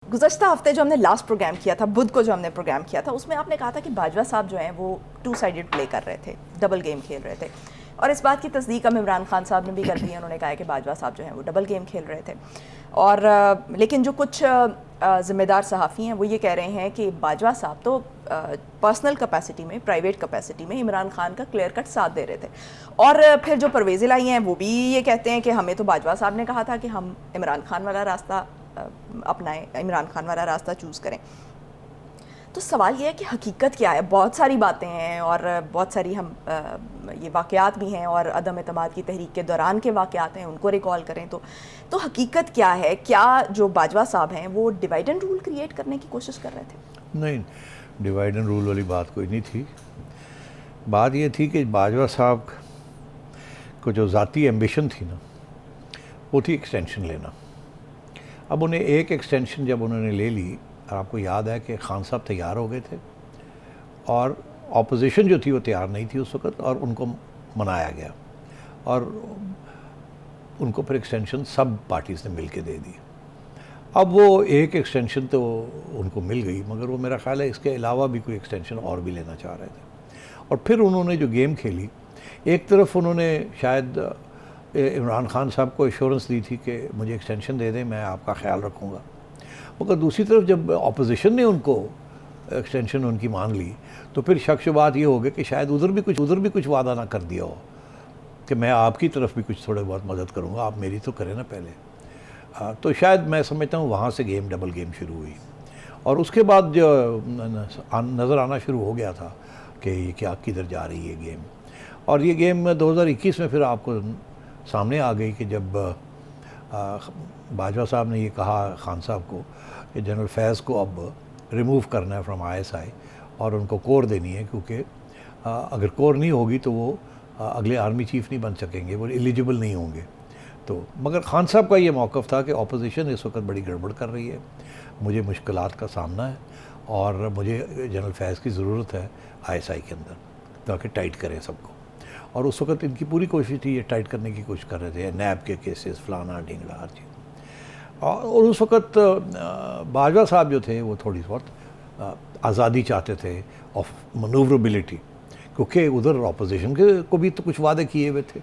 गुज़श्ता हफ्ते जो हमने लास्ट प्रोग्राम किया था, बुध को जो हमने प्रोग्राम किया था, उसमें आपने कहा था कि बाजवा साहब जो हैं वो टू साइडेड प्ले कर रहे थे, डबल गेम खेल रहे थे। और इस बात की तस्दीक अब इमरान खान साहब ने भी कर दी है। उन्होंने कहा है कि बाजवा साहब जो हैं वो डबल गेम खेल रहे थे। और लेकिन जो कुछ ज़िम्मेदार सहाफ़ी हैं वो ये कह रहे हैं कि बाजवा साहब तो पर्सनल कैपेसिटी में, प्राइवेट कैपेसिटी में इमरान खान का क्लियर कट साथ दे रहे थे। और फिर जो परवेज़ इलाही हैं वो भी ये कहते हैं कि हमें तो बाजवा साहब ने कहा था कि हम इमरान खान वाला रास्ता अपनाएं, इमरान खान वाला रास्ता चूज़ करें। तो सवाल ये है कि हकीकत क्या है? बहुत सारी बातें हैं और बहुत सारी हम ये वाक़यात भी हैं और अदम एतमाद की तहरीक के दौरान के वाक़यात हैं, उनको रिकॉल करें तो हकीकत क्या है? क्या जो बाजवा साहब हैं वो डिवाइड एंड रूल क्रिएट करने की कोशिश कर रहे थे? नहीं, डिवाइड एंड रूल वाली बात कोई नहीं थी। बात ये थी कि बाजवा साहब को जो ज़ाती एम्बिशन थी ना, वो थी एक्सटेंशन लेना। अब उन्हें एक एक्सटेंशन जब उन्होंने ले ली, आपको याद है कि खान साहब तैयार हो गए थे और ऑपोजिशन जो थी वो तैयार नहीं थी उस वक़्त, और उनको मनाया गया और उनको फिर एक्सटेंशन सब पार्टीज़ ने मिल के दे दी। अब वो एक एक्सटेंशन तो उनको मिल गई, मगर वो मेरा ख़्याल है इसके अलावा भी कोई एक्सटेंशन और भी लेना चाह रहे थे। और फिर उन्होंने जो गेम खेली, एक तरफ उन्होंने शायद इमरान खान साहब को एश्योरेंस दी थी कि मुझे एक्सटेंशन दे दें, मैं आपका ख्याल रखूँगा, मगर दूसरी तरफ जब अपोजिशन ने उनको एक्सटेंशन उनकी मान ली तो फिर शक शुबात ये हो गया कि शायद उधर भी कुछ वादा ना कर दिया हो कि मैं आपकी तरफ भी कुछ थोड़े बहुत मदद करूँगा, आप मेरी तो करें ना पहले। तो शायद मैं समझता हूँ वहाँ से गेम, डबल गेम शुरू हुई। और उसके बाद जो नज़र आना शुरू हो गया था कि ये क्या किधर जा रही है गेम। और ये गेम 2021 में फिर आपको सामने आ गई कि जब बाजवा साहब ने ये कहा खान साहब को कि जनरल फैज़ को अब रिमूव करना है फ्रॉम ISI और उनको कोर देनी है, क्योंकि अगर कोर नहीं होगी तो वो अगले आर्मी चीफ़ नहीं बन सकेंगे, वो एलिजिबल नहीं होंगे। तो मगर खान साहब का ये मौक़िफ़ था कि अपोजिशन इस वक्त बड़ी गड़बड़ कर रही है, मुझे मुश्किलात का सामना है और मुझे जनरल फैज़ की ज़रूरत है ISI के अंदर ताकि टाइट करें सबको। और उस वक्त इनकी पूरी कोशिश थी, ये टाइट करने की कोशिश कर रहे थे, नैब के केसेस, फलाना ढिंगड़ा हर चीज़। और उस वक्त बाजवा साहब जो थे वो थोड़ी बहुत आज़ादी चाहते थे ऑफ मनूवरेबिलिटी, क्योंकि उधर अपोजिशन के को भी तो कुछ वादे किए हुए थे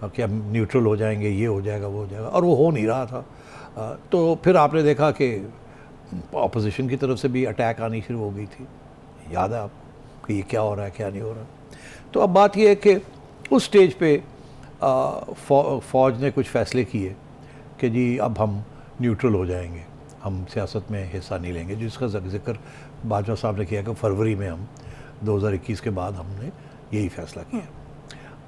कि हम न्यूट्रल हो जाएंगे, ये हो जाएगा, वो हो जाएगा, और वो हो नहीं रहा था। तो फिर आपने देखा कि अपोजिशन की तरफ से भी अटैक आनी शुरू हो गई थी, याद है आप कि ये क्या हो रहा है, क्या नहीं हो रहा। तो अब बात यह है कि उस स्टेज पे फ़ौज ने कुछ फ़ैसले किए कि जी अब हम न्यूट्रल हो जाएंगे, हम सियासत में हिस्सा नहीं लेंगे, जिसका ज़िक्र बाजवा साहब ने किया कि फरवरी में हम 2021 के बाद हमने यही फ़ैसला किया।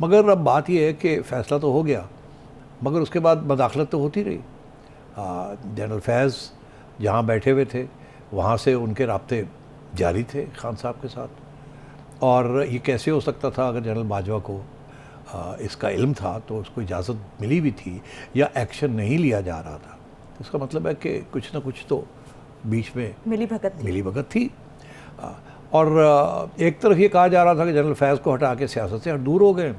मगर अब बात यह है कि फ़ैसला तो हो गया, मगर उसके बाद मदाखलत तो होती रही। जनरल फैज़ जहाँ बैठे हुए थे वहाँ से उनके राब्ते जारी थे खान साहब के साथ, और ये कैसे हो सकता था अगर जनरल बाजवा को इसका इल्म था तो उसको इजाज़त मिली भी थी या एक्शन नहीं लिया जा रहा था। तो इसका मतलब है कि कुछ ना कुछ तो बीच में मिली भगत थी। और एक तरफ ये कहा जा रहा था कि जनरल फैज़ को हटा के सियासत से दूर हो गए,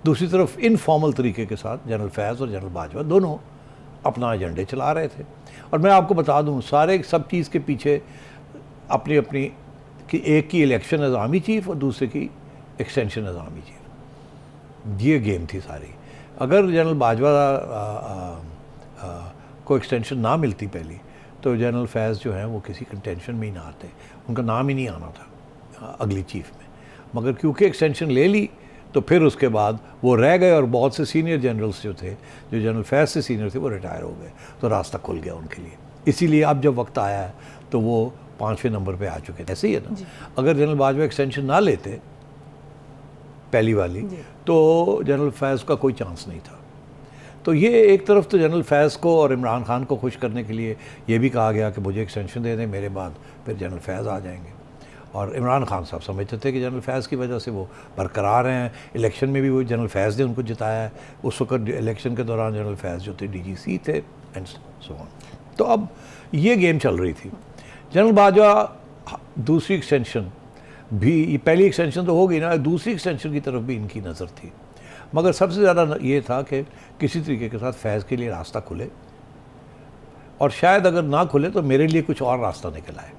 दूसरी तरफ इनफॉर्मल तरीके के साथ जनरल फैज़ और जनरल बाजवा दोनों अपना एजेंडे चला रहे थे। और मैं आपको बता दूँ, सारे सब चीज़ के पीछे अपनी अपनी कि एक की इलेक्शन एज आर्मी चीफ़ और दूसरे की एक्सटेंशन एज आर्मी चीफ़, ये गेम थी सारी। अगर जनरल बाजवा को एक्सटेंशन ना मिलती पहली, तो जनरल फैज़ जो हैं वो किसी कंटेंशन में ही ना आते, उनका नाम ही नहीं आना था अगली चीफ़ में। मगर क्योंकि एक्सटेंशन ले ली तो फिर उसके बाद वो रह गए, और बहुत से सीनियर जनरल्स जो थे, जो जनरल फैज़ से सीनियर थे, वो रिटायर हो गए, तो रास्ता खुल गया उनके लिए। इसीलिए अब जब वक्त आया है तो वो 5वें नंबर पे आ चुके थे। ऐसे ही है ना, अगर जनरल बाजवा एक्सटेंशन ना लेते पहली वाली तो जनरल फैज़ का कोई चांस नहीं था। तो ये एक तरफ तो जनरल फैज़ को और इमरान खान को खुश करने के लिए ये भी कहा गया कि मुझे एक्सटेंशन दे दें, मेरे बाद फिर जनरल फैज़ आ जाएंगे। और इमरान खान साहब समझते थे कि जनरल फैज़ की वजह से वो बरकरार हैं, इलेक्शन में भी वो जनरल फैज़ ने उनको जिताया है। उस वक्त इलेक्शन के दौरान जनरल फैज़ जो थे DGC थे एंड सो ऑन। तो अब ये गेम चल रही थी। जनरल बाजवा दूसरी एक्सटेंशन भी, पहली एक्सटेंशन तो हो गई ना, दूसरी एक्सटेंशन की तरफ भी इनकी नज़र थी, मगर सबसे ज़्यादा ये था कि किसी तरीके के साथ फैज़ के लिए रास्ता खुले और शायद अगर ना खुले तो मेरे लिए कुछ और रास्ता निकल आए।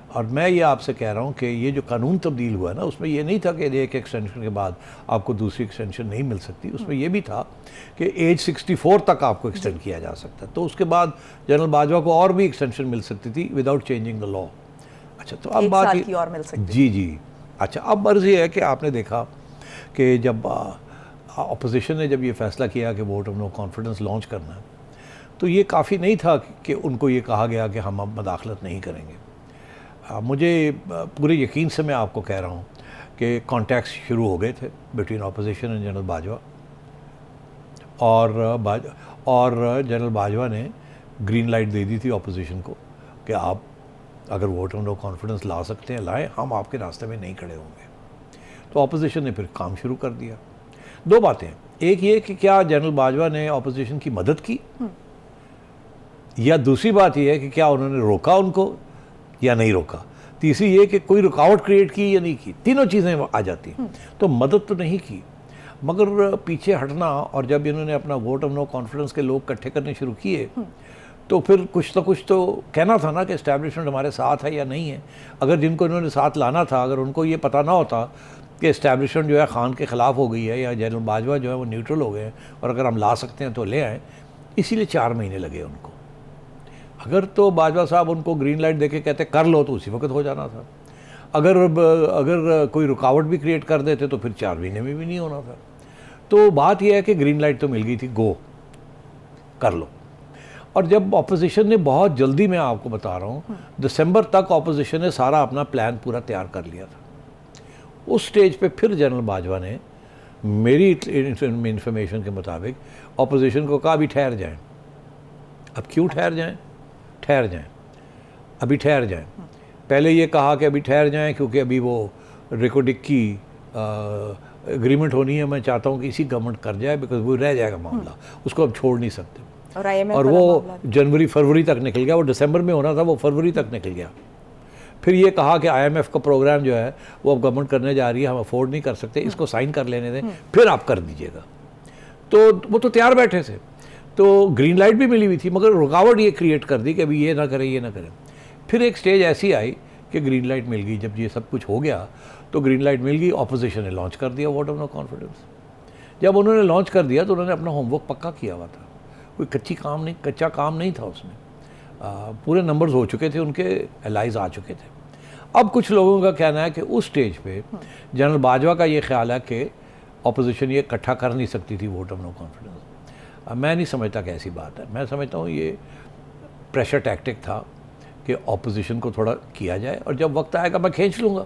और मैं ये आपसे कह रहा हूँ कि ये जो कानून तब्दील हुआ है ना, उसमें ये नहीं था कि एक एक्सटेंशन के बाद आपको दूसरी एक्सटेंशन नहीं मिल सकती। उसमें ये भी था कि एज 64 तक आपको एक्सटेंड किया जा सकता है। तो उसके बाद जनरल बाजवा को और भी एक्सटेंशन मिल सकती थी विदाउट चेंजिंग द लॉ। अच्छा, तो अब बात साल की और मिल सकती जी जी। अच्छा, अब अर्ज़ ये है कि आपने देखा कि जब अपोजिशन ने जब ये फैसला किया कि vote of no confidence launch करना है, तो ये काफ़ी नहीं था कि उनको ये कहा गया कि हम अब मदाखलत नहीं करेंगे। मुझे पूरे यकीन से मैं आपको कह रहा हूँ कि कॉन्टैक्ट्स शुरू हो गए थे between opposition and general Bajwa, और जनरल बाजवा ने ग्रीन लाइट दे दी थी अपोजिशन को कि आप अगर वोट ऑफ नो कॉन्फिडेंस ला सकते हैं लाएं, हम आपके रास्ते में नहीं खड़े होंगे। तो अपोजिशन ने फिर काम शुरू कर दिया। दो बातें, एक ये कि क्या जनरल बाजवा ने अपोजिशन की मदद की, या दूसरी बात यह है कि क्या उन्होंने रोका उनको या नहीं रोका। तीसरी ये कि कोई रुकावट क्रिएट की या नहीं की। तीनों चीज़ें आ जाती हैं। तो मदद तो नहीं की, मगर पीछे हटना, और जब इन्होंने अपना वोट ऑफ नो कॉन्फिडेंस के लोग इकट्ठे करने शुरू किए तो फिर कुछ तो कहना था ना कि एस्टैब्लिशमेंट हमारे साथ है या नहीं है। अगर जिनको इन्होंने साथ लाना था, अगर उनको ये पता ना होता कि एस्टैब्लिशमेंट जो है खान के ख़िलाफ़ हो गई है या जनरल बाजवा जो है वो न्यूट्रल हो गए हैं और अगर हम ला सकते हैं तो ले आएँ, इसीलिए 4 महीने लगे उनको। अगर तो बाजवा साहब उनको ग्रीन लाइट देके कहते कर लो तो उसी वक्त हो जाना था। अगर कोई रुकावट भी क्रिएट कर देते तो फिर 4 महीने में भी नहीं होना था। तो बात यह है कि ग्रीन लाइट तो मिल गई थी, गो कर लो। और जब अपोजिशन ने बहुत जल्दी, मैं आपको बता रहा हूँ, दिसंबर तक अपोजिशन ने सारा अपना प्लान पूरा तैयार कर लिया था। उस स्टेज पे फिर जनरल बाजवा ने मेरी इंफॉर्मेशन के मुताबिक अपोजिशन को कहा अभी ठहर जाएं। अब क्यों ठहर जाएं? ठहर जाएं, अभी ठहर जाएं। पहले ये कहा कि अभी ठहर जाएं क्योंकि अभी वो रिकोडिक की एग्रीमेंट होनी है, मैं चाहता हूँ कि इसी गवर्नमेंट कर जाए, बिकॉज वो रह जाएगा मामला, उसको अब छोड़ नहीं सकते। और वो जनवरी फरवरी तक निकल गया, वो दिसंबर में होना था, वो फरवरी तक निकल गया। फिर ये कहा कि IMF का प्रोग्राम जो है वो अब गवर्नमेंट करने जा रही है, हम अफोर्ड नहीं कर सकते, इसको साइन कर लेने दें, फिर आप कर दीजिएगा। तो वो तो तैयार बैठे थे, तो ग्रीन लाइट भी मिली हुई थी, मगर रुकावट ये क्रिएट कर दी कि अभी ये ना करें, ये ना करें। फिर एक स्टेज ऐसी आई कि ग्रीन लाइट मिल गई। जब ये सब कुछ हो गया तो ग्रीन लाइट मिल गई, अपोजिशन ने लॉन्च कर दिया वोट ऑफ नो कॉन्फिडेंस। जब उन्होंने लॉन्च कर दिया तो उन्होंने अपना होमवर्क पक्का किया हुआ था, कोई कच्चा काम नहीं था उसमें। पूरे नंबर्स हो चुके थे, उनके एलाइज आ चुके थे। अब कुछ लोगों का कहना है कि उस स्टेज पे जनरल बाजवा का ये ख्याल है कि अपोजिशन ये इकट्ठा कर नहीं सकती थी वोट ऑफ नो कॉन्फिडेंस। मैं नहीं समझता कि ऐसी बात है। मैं समझता हूँ ये प्रेशर टैक्टिक था कि अपोजिशन को थोड़ा किया जाए और जब वक्त आएगा मैं खींच लूँगा।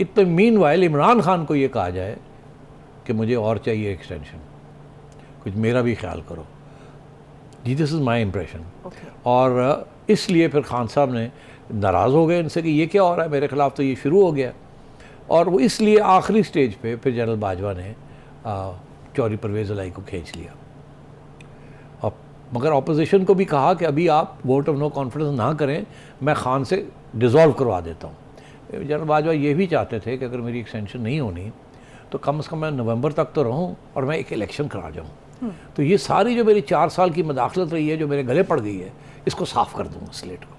इतने मीनवाइल इमरान खान को ये कहा जाए कि मुझे और चाहिए एक्सटेंशन, कुछ मेरा भी ख्याल करो जी। This is my impression. और इसलिए फिर खान साहब ने नाराज़ हो गए इनसे कि ये क्या हो रहा है मेरे ख़िलाफ़, तो ये शुरू हो गया। और वो इसलिए आखिरी स्टेज पे फिर जनरल बाजवा ने चौधरी परवेज़ इलाही को खींच लिया। और मगर अपोजिशन को भी कहा कि अभी आप वोट ऑफ नो कॉन्फिडेंस ना करें, मैं खान से डिज़ोल्व करवा देता हूँ। जनरल बाजवा ये भी चाहते थे कि अगर मेरी एक्सटेंशन नहीं होनी तो कम से कम मैं नवंबर तक तो रहूँ और मैं एक इलेक्शन करा जाऊँ। तो ये सारी जो मेरी 4 साल की मदाखलत रही है, जो मेरे गले पड़ गई है, इसको साफ़ कर दूँगा स्लेट को।